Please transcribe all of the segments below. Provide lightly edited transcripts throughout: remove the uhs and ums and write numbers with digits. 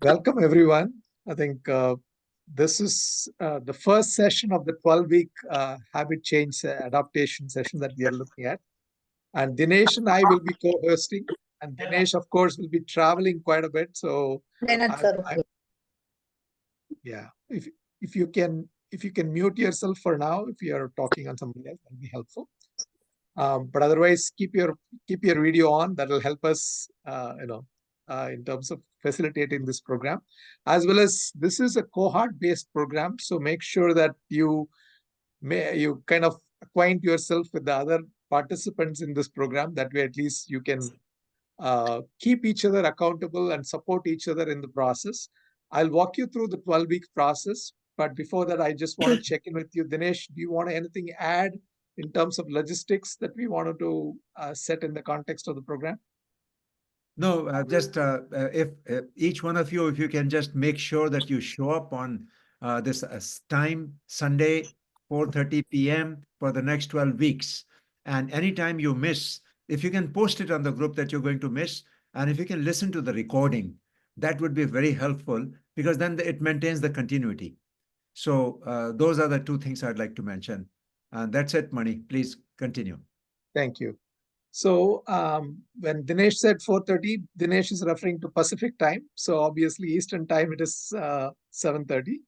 Welcome, everyone. I think this is the first session of the 12-week habit change adaptation session that we are looking at. And Dinesh and I will be co-hosting. And Dinesh, of course, will be traveling quite a bit. So, yeah, if you can mute yourself for now, if you are talking on somebody else, that'll be helpful. But otherwise, keep your video on. That will help us, in terms of facilitating this program, as well as this is a cohort-based program. So make sure that you kind of acquaint yourself with the other participants in this program. That way, at least you can keep each other accountable and support each other in the process. I'll walk you through the 12-week process. But before that, I just want to check in with you. Dinesh, do you want anything add in terms of logistics that we wanted to set in the context of the program? No, just if each one of you, if you can just make sure that you show up on this time, Sunday, 4:30 p.m. for the next 12 weeks. And anytime you miss, if you can post it on the group that you're going to miss, and if you can listen to the recording, that would be very helpful because then it maintains the continuity. So those are the two things I'd like to mention. And that's it, Mani. Please continue. Thank you. So when Dinesh said 4:30, Dinesh is referring to Pacific time. So obviously Eastern time, it is 7:30,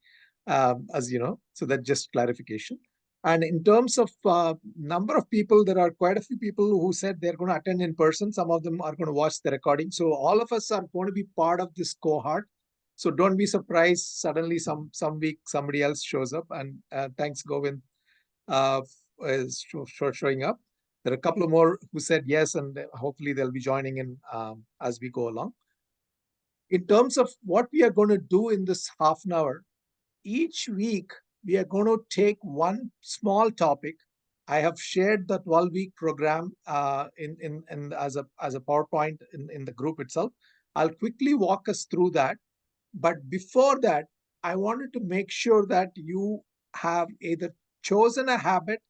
as you know. So that's just clarification. And in terms of number of people, there are quite a few people who said they're going to attend in person. Some of them are going to watch the recording. So all of us are going to be part of this cohort. So don't be surprised suddenly some week somebody else shows up. And thanks, Govind, is showing up. There are a couple of more who said yes, and hopefully they'll be joining in as we go along. In terms of what we are going to do in this half an hour, each week we are going to take one small topic. I have shared the 12-week program in as a PowerPoint in the group itself. I'll quickly walk us through that. But before that, I wanted to make sure that you have either chosen a habit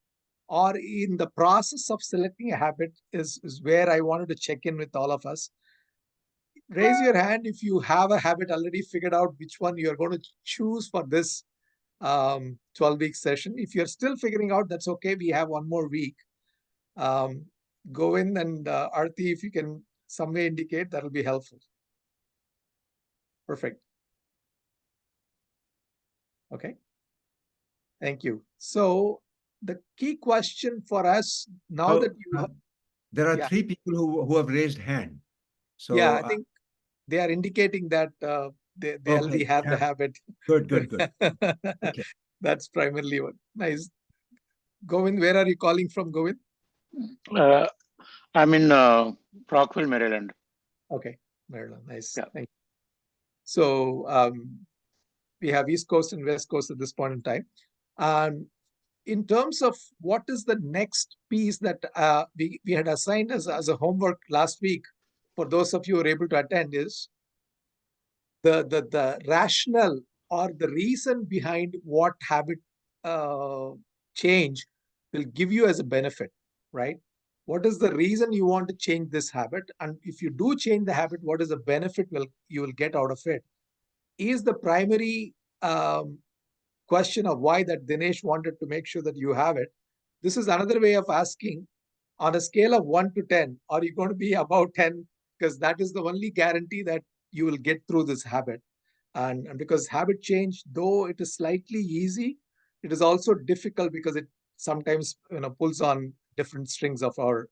or in the process of selecting a habit is where I wanted to check in with all of us. Raise your hand if you have a habit already figured out which one you're going to choose for this 12-week session. If you're still figuring out, that's okay. We have one more week. Govind and Arti, if you can some way indicate, that'll be helpful. Perfect. Okay. Thank you. So the key question for us now that you have, there are three people who have raised hand. So yeah, I think they are indicating that they already have the habit. Good. Okay. That's primarily what. Nice. Govind, where are you calling from, Govind? I'm in Rockville, Maryland. Okay, Maryland. Nice. Yeah. Thank you. So we have East Coast and West Coast at this point in time. In terms of what is the next piece that we had assigned as a homework last week, for those of you who are able to attend, is the rationale or the reason behind what habit change will give you as a benefit, right? What is the reason you want to change this habit? And if you do change the habit, what is the benefit you will get out of it? Is the primary question of why that Dinesh wanted to make sure that you have it. This is another way of asking, on a scale of 1 to 10, are you going to be about 10? Because that is the only guarantee that you will get through this habit. And because habit change, though it is slightly easy, it is also difficult because it sometimes pulls on different strings of our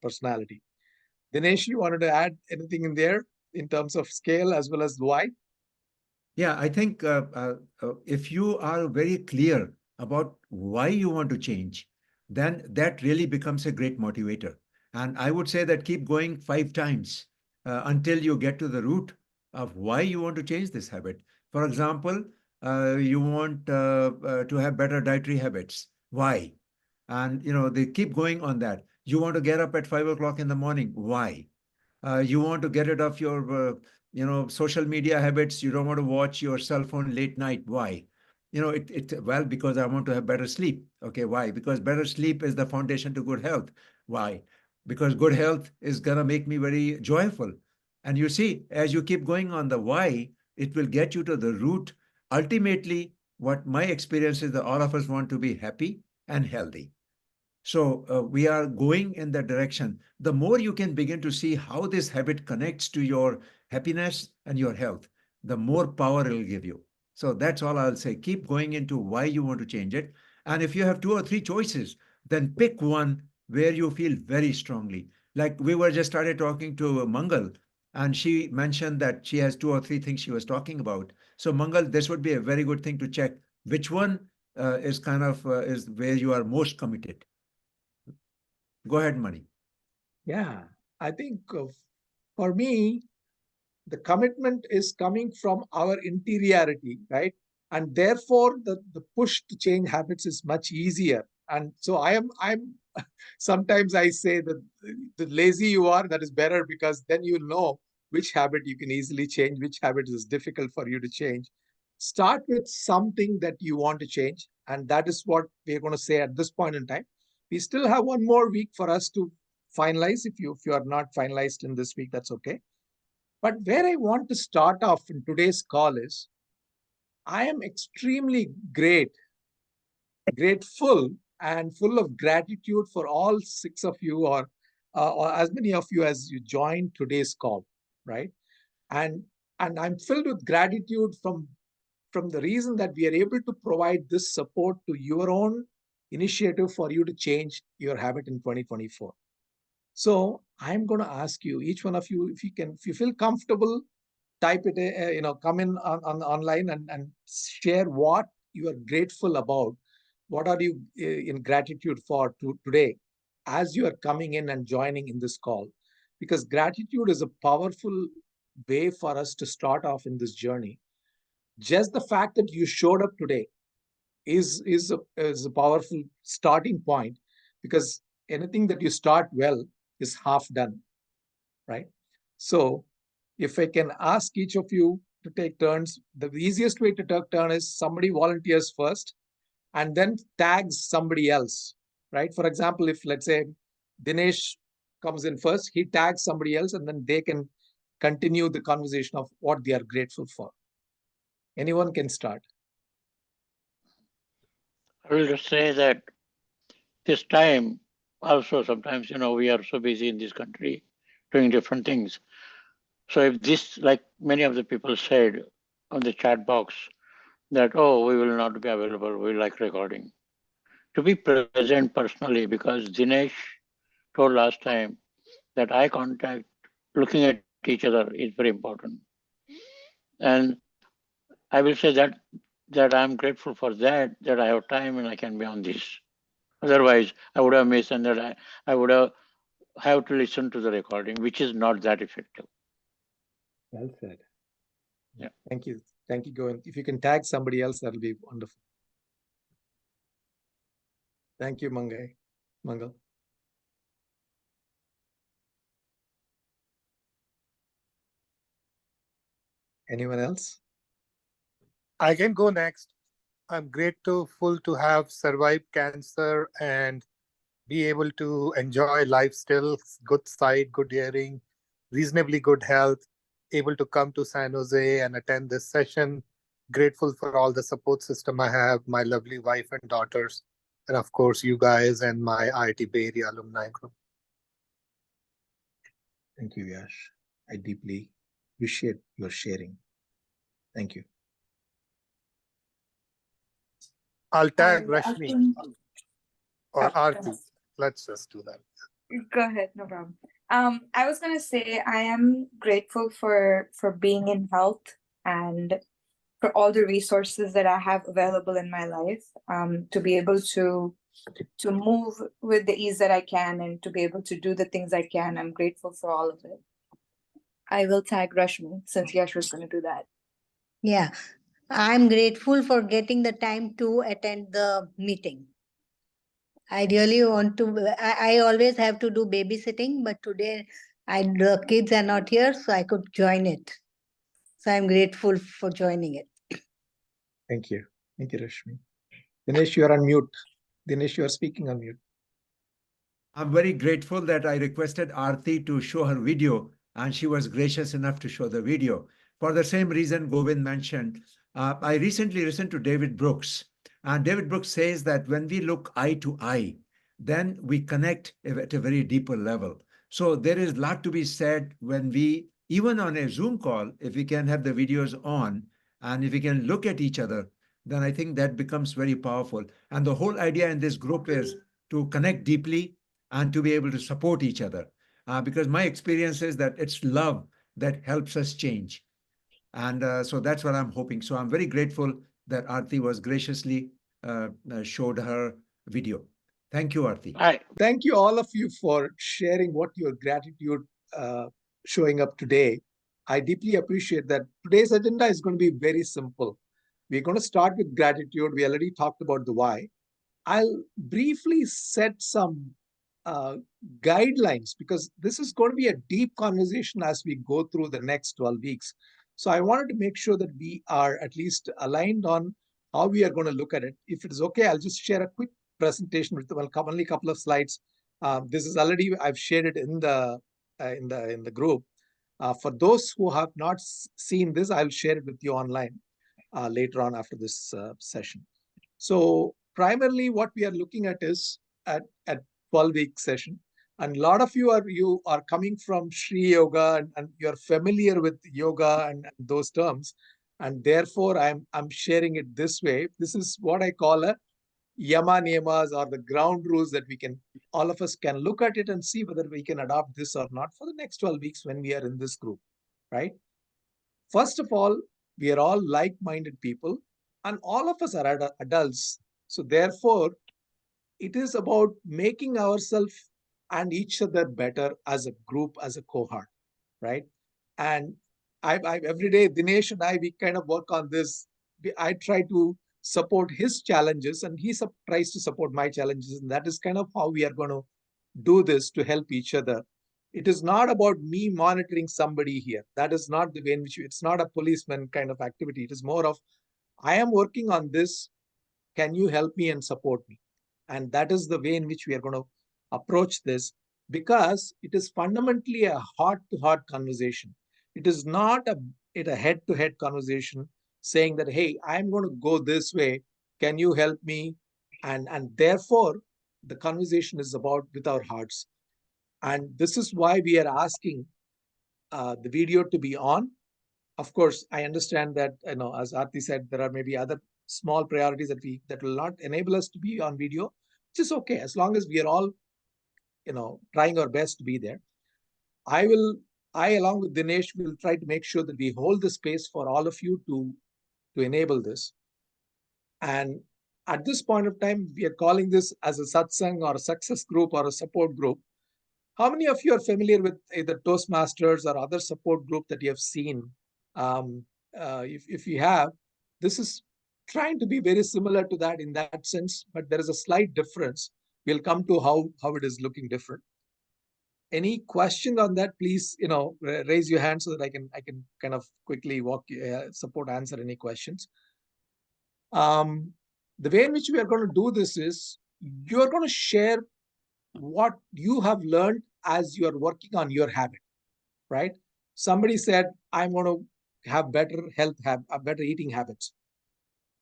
personality. Dinesh, you wanted to add anything in there in terms of scale as well as why? Yeah, I think if you are very clear about why you want to change, then that really becomes a great motivator. And I would say that keep going 5 times until you get to the root of why you want to change this habit. For example, you want to have better dietary habits. Why? And they keep going on that. You want to get up at 5 o'clock in the morning. Why? You want to get rid of your social media habits. You don't want to watch your cell phone late night. Why? Well, because I want to have better sleep. Okay, why? Because better sleep is the foundation to good health. Why? Because good health is gonna make me very joyful. And you see, as you keep going on the why, It will get you to the root. Ultimately, what my experience is that all of us want to be happy and healthy. So we are going in that direction. The more you can begin to see how this habit connects to your happiness and your health, the more power it will give you. So that's all I'll say. Keep going into why you want to change it. And if you have 2 or 3 choices, then pick one where you feel very strongly. Like we were just started talking to Mangal, and she mentioned that she has 2 or 3 things she was talking about. So Mangal, this would be a very good thing to check. Which one is kind of is where you are most committed? Go ahead, Mani. Yeah, I think for me, the commitment is coming from our interiority, right? And therefore, the push to change habits is much easier. And so I'm sometimes I say that the lazy you are, that is better, because then you know which habit you can easily change, which habit is difficult for you to change. Start with something that you want to change. And that is what we're going to say at this point in time. We still have one more week for us to finalize. If you are not finalized in this week, that's okay. But where I want to start off in today's call is, I am extremely grateful and full of gratitude for all 6 of you, or as many of you as you joined today's call, right? And I'm filled with gratitude from the reason that we are able to provide this support to your own initiative for you to change your habit in 2024. So I'm going to ask you, each one of you, if you feel comfortable, type it, come in on online and share what you are grateful about. What are you in gratitude for today as you are coming in and joining in this call? Because gratitude is a powerful way for us to start off in this journey. Just the fact that you showed up today is a powerful starting point, because anything that you start well is half done, right? So if I can ask each of you to take turns, the easiest way to take turn is somebody volunteers first and then tags somebody else, right? For example, if let's say Dinesh comes in first, he tags somebody else, and then they can continue the conversation of what they are grateful for. Anyone can start. I will just say that this time also sometimes, we are so busy in this country doing different things. So if this, like many of the people said on the chat box, that, oh, we will not be available, we like recording. To be present personally, because Dinesh told last time that eye contact, looking at each other is very important. And I will say that I'm grateful for that I have time and I can be on this. Otherwise, I would have missed, and that I would have to listen to the recording, which is not that effective. Well said. Yeah. Thank you. Thank you, Govind. If you can tag somebody else, that'll be wonderful. Thank you, Mangal. Anyone else? I can go next. I'm grateful to have survived cancer and be able to enjoy life still, good sight, good hearing, reasonably good health, able to come to San Jose and attend this session. Grateful for all the support system I have, my lovely wife and daughters, and of course you guys and my IIT Bay Area alumni group. Thank you, Yash. I deeply appreciate your sharing. Thank you. I'll tag Hi, Rashmi or Oh, Aarti. Let's just do that. go ahead, no problem. I was gonna say I am grateful for being in health and for all the resources that I have available in my life. To be able to move with the ease that I can and to be able to do the things I can. I'm grateful for all of it. I will tag Rashmi since Yash was gonna do that. Yeah, I'm grateful for getting the time to attend the meeting. I really want to, I always have to do babysitting, but today the kids are not here, so I could join it. So I'm grateful for joining it. Thank you. Thank you, Rashmi. Dinesh, you are on mute. Dinesh, you are speaking on mute. I'm very grateful that I requested Aarti to show her video, and she was gracious enough to show the video. for the same reason Govind mentioned. I recently listened to David Brooks, and David Brooks says that when we look eye to eye, then we connect at a very deeper level. So there is a lot to be said when we, even on a Zoom call, if we can have the videos on and if we can look at each other, then I think that becomes very powerful. And the whole idea in this group is to connect deeply and to be able to support each other. Because my experience is that it's love that helps us change. And so that's what I'm hoping. So I'm very grateful that Aarti was graciously showed her video. Thank you, Aarti. Thank you, all of you, for sharing what your gratitude showing up today. I deeply appreciate that. Today's agenda is going to be very simple. We're going to start with gratitude. We already talked about the why. I'll briefly set some guidelines, because this is going to be a deep conversation as we go through the next 12 weeks. So I wanted to make sure that we are at least aligned on how we are going to look at it. If it is okay, I'll just share a quick presentation with only a couple of slides. This is already, I've shared it in the group. For those who have not seen this, I'll share it with you online later on after this session. So primarily what we are looking at is at 12-week session. And a lot of you are coming from Sri Yoga, and you're familiar with yoga and those terms. And therefore, I'm sharing it this way. This is what I call a yama niyamas, or the ground rules that all of us can look at it and see whether we can adopt this or not for the next 12 weeks when we are in this group, right? First of all, we are all like-minded people, and all of us are adults. So therefore, it is about making ourselves and each other better as a group, as a cohort, right? And every day, Dinesh and I, we kind of work on this. I try to support his challenges, and he tries to support my challenges. And that is kind of how we are going to do this to help each other. It is not about me monitoring somebody here. That is not the way in which it's not a policeman kind of activity. It is more of, I am working on this. Can you help me and support me? And that is the way in which we are going to approach this, because it is fundamentally a heart-to-heart conversation. It is not a head-to-head conversation saying that, hey, I'm going to go this way. Can you help me? And therefore, the conversation is about with our hearts. And this is why we are asking the video to be on. Of course, I understand that, as Aarti said, there are maybe other small priorities that will not enable us to be on video, which is okay, as long as we are all, trying our best to be there. I, along with Dinesh, will try to make sure that we hold the space for all of you to enable this. And at this point of time, we are calling this as a satsang or a success group or a support group. How many of you are familiar with either Toastmasters or other support group that you have seen? If you have, this is trying to be very similar to that in that sense, but there is a slight difference. We'll come to how it is looking different. Any question on that, please, raise your hand so that I can kind of quickly answer any questions. The way in which we are going to do this is, you are going to share what you have learned as you are working on your habit, right? Somebody said, I'm going to have better health, better eating habits.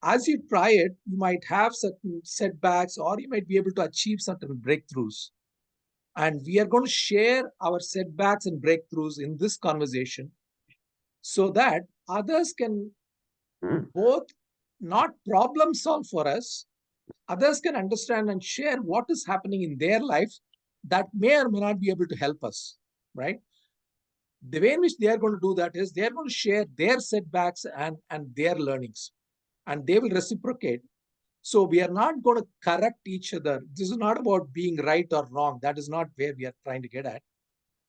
As you try it, you might have certain setbacks, or you might be able to achieve certain breakthroughs. And we are going to share our setbacks and breakthroughs in this conversation so that others can both not problem solve for us, others can understand and share what is happening in their lives that may or may not be able to help us, right? The way in which they are going to do that is, they are going to share their setbacks and their learnings, and they will reciprocate. So we are not going to correct each other. This is not about being right or wrong. That is not where we are trying to get at.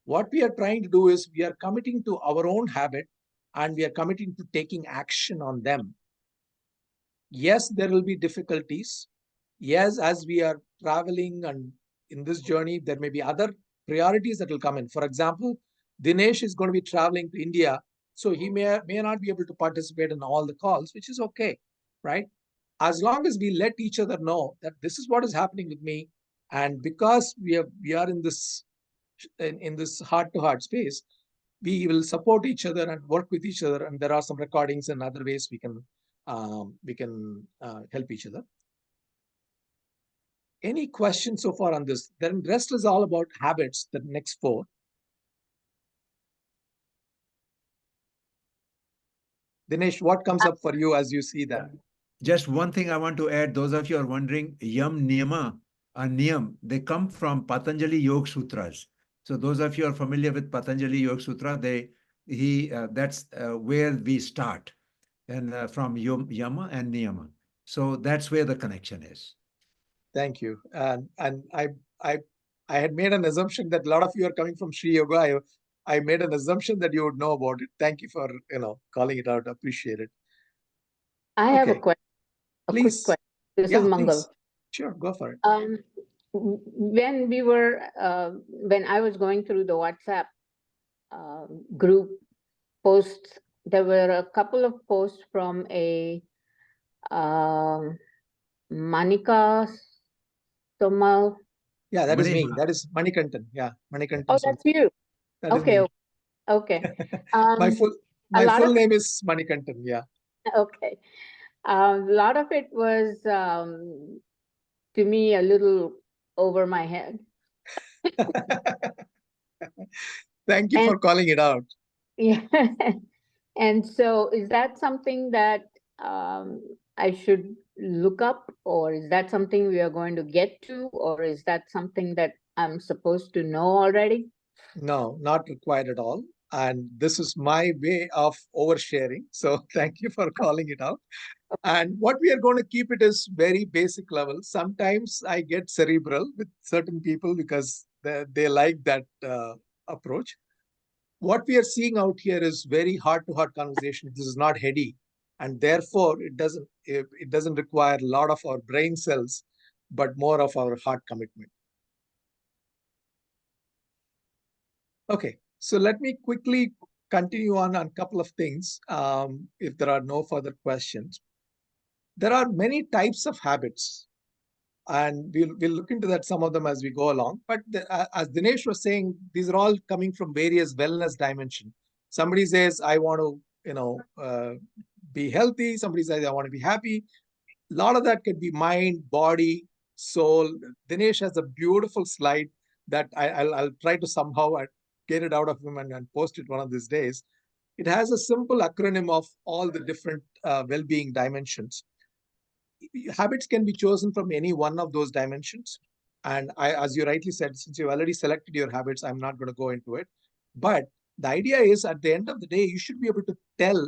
What we are trying to do is, we are committing to our own habit, and we are committing to taking action on them. Yes, there will be difficulties. Yes, as we are traveling and in this journey, there may be other priorities that will come in. For example, Dinesh is going to be traveling to India, so he may not be able to participate in all the calls, which is okay, right? As long as we let each other know that this is what is happening with me, and because we are in this heart-to-heart space, we will support each other and work with each other. And there are some recordings and other ways we can help each other. Any questions so far on this? Then rest is all about habits, the next 4. Dinesh, what comes up for you as you see that? Just one thing I want to add, those of you are wondering, Yam Niyama and Niyam, they come from Patanjali Yoga Sutras. So those of you are familiar with Patanjali Yoga Sutra, that's where we start, and from Yama and Niyama. So that's where the connection is. Thank you. And I had made an assumption that a lot of you are coming from Sri Yoga. I made an assumption that you would know about it. Thank you for calling it out. Appreciate it. I have a Okay. question. A quick Please. question. This Yeah, is Mangal. please. Sure, go for it. When I was going through the WhatsApp group posts, there were a couple of posts from a Manika Somal. Yeah, that is me. Maniha. That is Manikantan. Yeah, Manikantan. Oh, that's you. That is Okay. me. Okay. My lot full of- name is Manikantan. Yeah. Okay. A lot of it was, to me, a little over my head. Thank you And- for calling it out. Yeah. And so is that something that I should look up, or is that something we are going to get to, or is that something that I'm supposed to know already? No, not required at all. And this is my way of oversharing. So thank you for calling it out. And what we are going to keep it is very basic level. Sometimes I get cerebral with certain people because they like that approach. What we are seeing out here is very heart-to-heart conversation. This is not heady, and therefore it doesn't require a lot of our brain cells, but more of our heart commitment. Okay, so let me quickly continue on a couple of things. If there are no further questions, there are many types of habits, and we'll look into that, some of them as we go along. But as Dinesh was saying, these are all coming from various wellness dimensions. Somebody says, I want to, be healthy. Somebody says, I want to be happy. A lot of that could be mind, body, soul. Dinesh has a beautiful slide that I'll try to somehow get it out of him and post it one of these days. It has a simple acronym of all the different well-being dimensions. Habits can be chosen from any one of those dimensions. And as you rightly said, since you've already selected your habits, I'm not going to go into it. But the idea is, at the end of the day, you should be able to tell,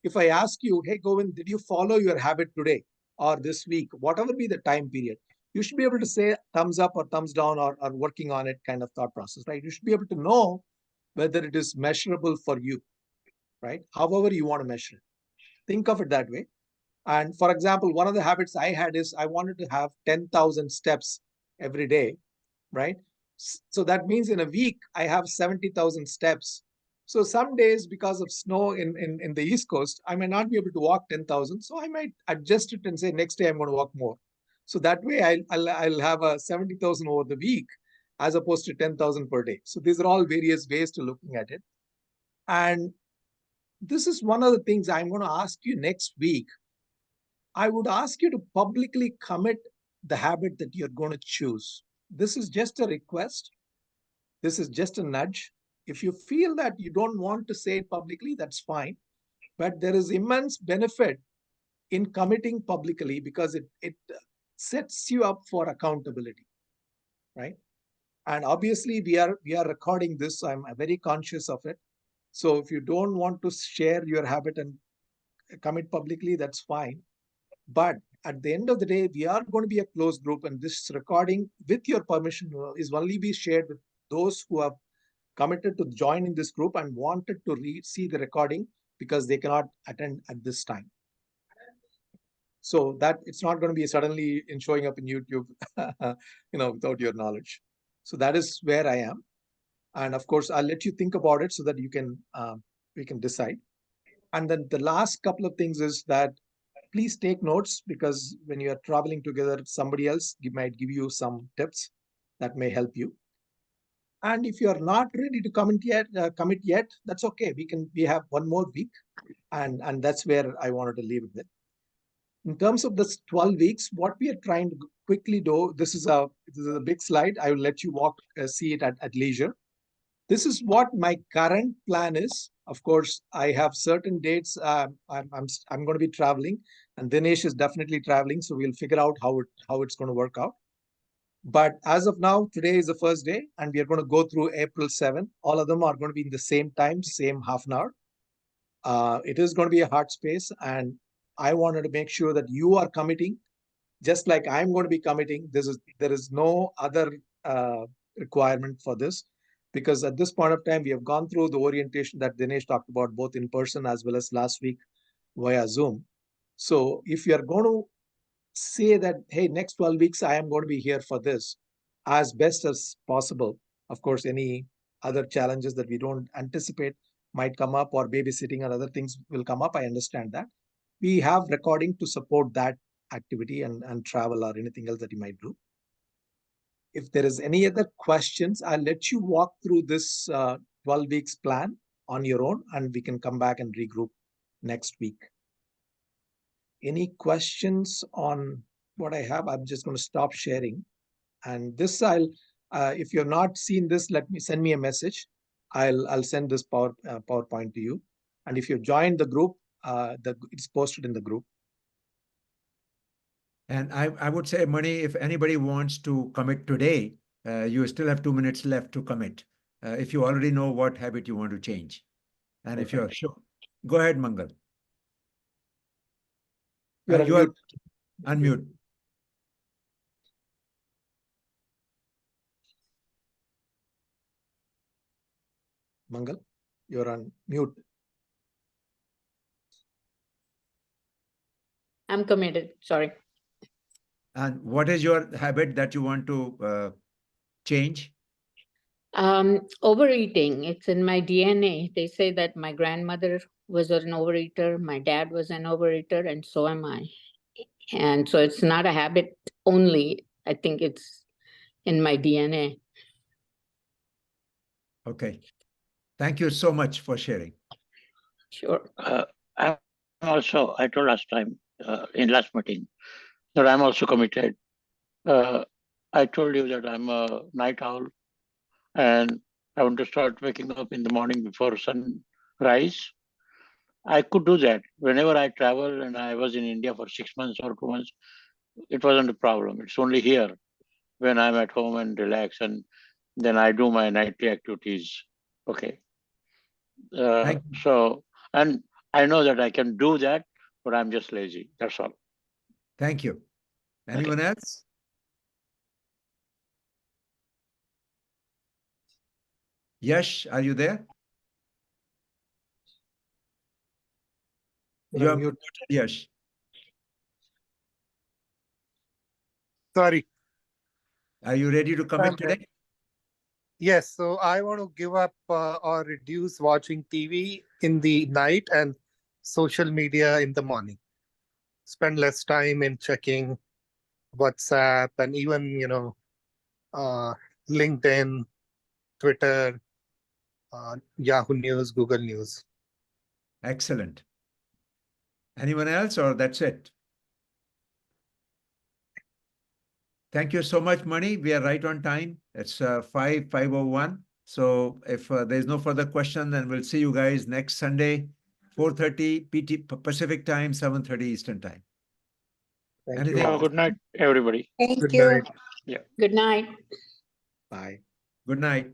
if I ask you, hey, Govind, did you follow your habit today or this week, whatever be the time period, you should be able to say thumbs up or thumbs down or working on it kind of thought process, right? You should be able to know whether it is measurable for you, right? However you want to measure it. Think of it that way. And for example, one of the habits I had is I wanted to have 10,000 steps every day, right? So that means in a week, I have 70,000 steps. So some days, because of snow in the East Coast, I may not be able to walk 10,000. So I might adjust it and say, next day I'm going to walk more. So that way I'll have a 70,000 over the week as opposed to 10,000 per day. So these are all various ways to looking at it. And this is one of the things I'm going to ask you next week. I would ask you to publicly commit the habit that you're going to choose. This is just a request. This is just a nudge. If you feel that you don't want to say it publicly, that's fine. But there is immense benefit in committing publicly because it sets you up for accountability, right? And obviously we are recording this, so I'm very conscious of it. So if you don't want to share your habit and commit publicly, that's fine. But at the end of the day, we are going to be a closed group, and this recording, with your permission, is only be shared with those who have committed to join in this group and wanted to see the recording because they cannot attend at this time. So that it's not going to be suddenly showing up in YouTube, without your knowledge. So that is where I am. And of course, I'll let you think about it so that you can we can decide. And then the last couple of things is that please take notes, because when you are traveling together, somebody else might give you some tips that may help you. And if you are not ready to commit yet, that's okay. We have one more week, and that's where I wanted to leave it with. In terms of this 12 weeks, what we are trying to quickly do, this is a big slide. I will let you see it at leisure. This is what my current plan is. Of course, I have certain dates. I'm going to be traveling, and Dinesh is definitely traveling. So we'll figure out how it's going to work out. But as of now, today is the first day, and we are going to go through April 7. All of them are going to be in the same time, same half an hour. It is going to be a hard space, and I wanted to make sure that you are committing, just like I'm going to be committing. There is no other requirement for this, because at this point of time, we have gone through the orientation that Dinesh talked about, both in person as well as last week via Zoom. So if you are going to say that, hey, next 12 weeks, I am going to be here for this as best as possible. Of course, any other challenges that we don't anticipate might come up, or babysitting and other things will come up. I understand that. We have recording to support that activity and travel or anything else that you might do. If there is any other questions, I'll let you walk through this 12 weeks plan on your own, and we can come back and regroup next week. Any questions on what I have? I'm just going to stop sharing. And this if you've not seen this, send me a message. I'll send this PowerPoint to you. And if you've joined the group, it's posted in the group. And I would say, Mani, if anybody wants to commit today, you still have 2 minutes left to commit. If you already know what habit you want to change. And if you're sure, go ahead, Mangal. You're You are unmute. Mangal, you're on mute. I'm committed, sorry. And what is your habit that you want to change? Overeating, it's in my DNA. They say that my grandmother was an overeater, my dad was an overeater, and so am I. And so it's not a habit only. I think it's in my DNA. Okay. Thank you so much for sharing. Sure. I told last time in last meeting that I'm also committed. I told you that I'm a night owl, and I want to start waking up in the morning before sunrise. I could do that whenever I travel, and I was in India for 6 months or 2 months. It wasn't a problem. It's only here when I'm at home and relax, and then I do my nightly activities. Okay. So, and I know that I can do that, but I'm just lazy. That's all. Thank you. Anyone else? Yash, are you there? You're on You're mute. Yash. Sorry. Are you ready to commit today? Yes, so I want to give up or reduce watching TV in the night and social media in the morning. Spend less time in checking WhatsApp and even, LinkedIn, Twitter, Yahoo News, Google News. Excellent. Anyone else, or that's it? Thank you so much, Mani. We are right on time. It's 5:01. So if there's no further question, then we'll see you guys next Sunday, 4:30 Pacific time, 7:30 Eastern time. Thank you. Have a good night, everybody. Thank Good you. night. Yeah. Good night. Bye. Good night.